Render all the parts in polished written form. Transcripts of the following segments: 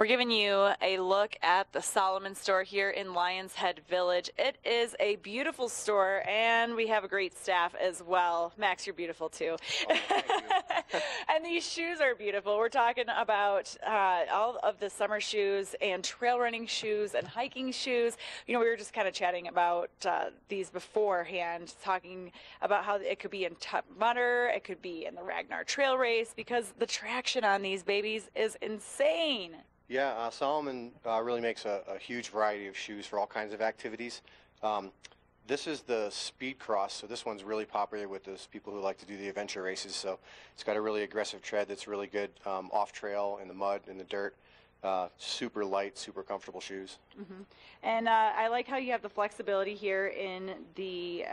We're giving you a look at the Salomon store here in Lions Head Village. It is a beautiful store, and we have a great staff as well. Max, you're beautiful too. Oh, thank you. And these shoes are beautiful. We're talking about all of the summer shoes and trail running shoes and hiking shoes. You know, we were just kind of chatting about these beforehand, talking about how it could be in Tough Mudder, it could be in the Ragnar Trail Race, because the traction on these babies is insane. Yeah, Salomon really makes a huge variety of shoes for all kinds of activities. This is the Speed Cross, so this one's really popular with those people who like to do the adventure races. So it's got a really aggressive tread that's really good off trail, in the mud, in the dirt. Super light, super comfortable shoes. Mm-hmm. And I like how you have the flexibility here in the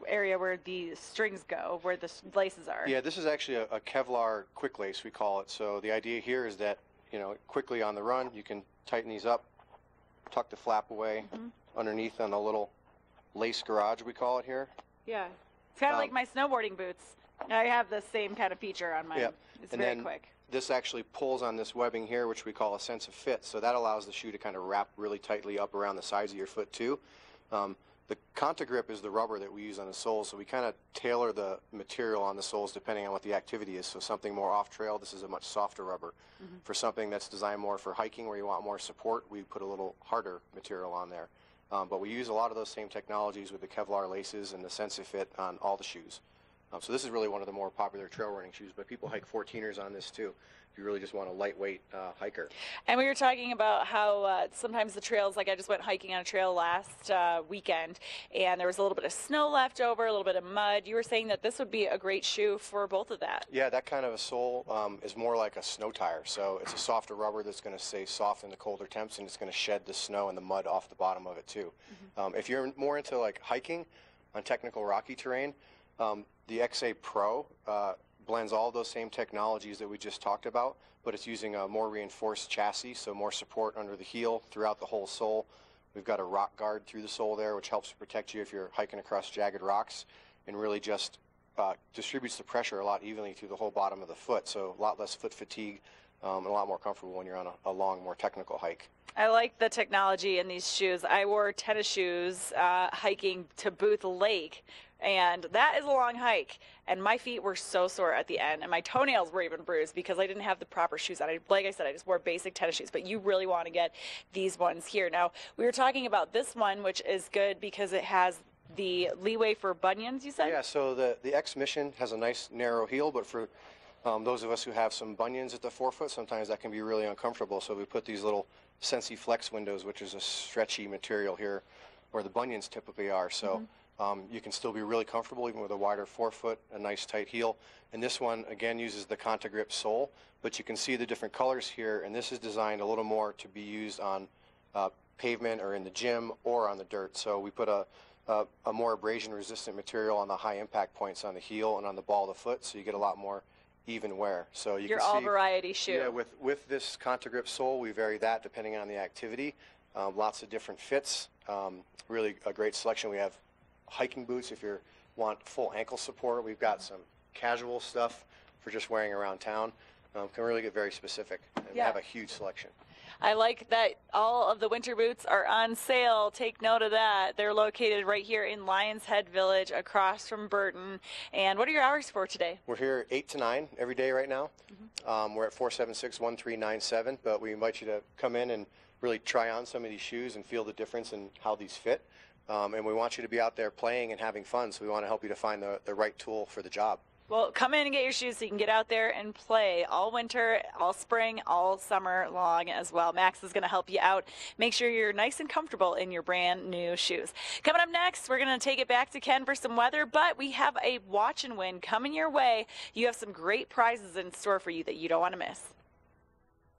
area where the strings go, where the laces are. Yeah, this is actually a Kevlar quick lace, we call it. So the idea here is that, you know, quickly on the run, you can tighten these up, tuck the flap away underneath on the little lace garage, we call it here. Yeah, it's kind of like my snowboarding boots. I have the same kind of feature on mine. Yep. It's and very then quick. This actually pulls on this webbing here, which we call a sense of fit. So that allows the shoe to kind of wrap really tightly up around the sides of your foot too. The Contagrip is the rubber that we use on the soles, so we kind of tailor the material on the soles depending on what the activity is. So something more off-trail, this is a much softer rubber. For something that's designed more for hiking where you want more support, we put a little harder material on there. But we use a lot of those same technologies with the Kevlar laces and the sense of fit on all the shoes. So this is really one of the more popular trail running shoes, but people hike 14ers on this too, if you really just want a lightweight hiker. And we were talking about how sometimes the trails, like I just went hiking on a trail last weekend, and there was a little bit of snow left over, a little bit of mud. You were saying that this would be a great shoe for both of that. Yeah, that kind of a sole is more like a snow tire. So it's a softer rubber that's going to stay soft in the colder temps, and it's going to shed the snow and the mud off the bottom of it too. If you're more into like hiking on technical rocky terrain, the XA Pro blends all those same technologies that we just talked about, but it's using a more reinforced chassis, so more support under the heel throughout the whole sole. We've got a rock guard through the sole there, which helps protect you if you're hiking across jagged rocks, and really just distributes the pressure a lot evenly through the whole bottom of the foot, so a lot less foot fatigue and a lot more comfortable when you're on a long, more technical hike. I like the technology in these shoes. I wore tennis shoes hiking to Booth Lake, and that is a long hike, and my feet were so sore at the end, and my toenails were even bruised because I didn't have the proper shoes on. Like I said, I just wore basic tennis shoes, but you really want to get these ones here. Now, we were talking about this one, which is good because it has the leeway for bunions, you said? Yeah, so the X Mission has a nice narrow heel, but for those of us who have some bunions at the forefoot, sometimes that can be really uncomfortable, so we put these little Sensi Flex windows, which is a stretchy material here where the bunions typically are. So you can still be really comfortable even with a wider forefoot, a nice tight heel. And this one, again, uses the Contagrip sole, but you can see the different colors here, and this is designed a little more to be used on pavement or in the gym or on the dirt. So we put a more abrasion-resistant material on the high impact points on the heel and on the ball of the foot, so you get a lot more even wear. So you Your can see, all-variety shoe. Yeah, with this Contagrip sole, we vary that depending on the activity. Lots of different fits. Really a great selection. We have hiking boots if you want full ankle support. We've got some casual stuff for just wearing around town. Can really get very specific. And we have a huge selection. I like that all of the winter boots are on sale. Take note of that. They're located right here in Lions Head Village across from Burton. And what are your hours for today? We're here 8 to 9 every day right now. We're at 476-1397, but we invite you to come in and really try on some of these shoes and feel the difference in how these fit. And we want you to be out there playing and having fun, so we want to help you to find the right tool for the job. Well, come in and get your shoes so you can get out there and play all winter, all spring, all summer long as well. Max is going to help you out. Make sure you're nice and comfortable in your brand new shoes. Coming up next, we're going to take it back to Ken for some weather, but we have a watch and win coming your way. You have some great prizes in store for you that you don't want to miss.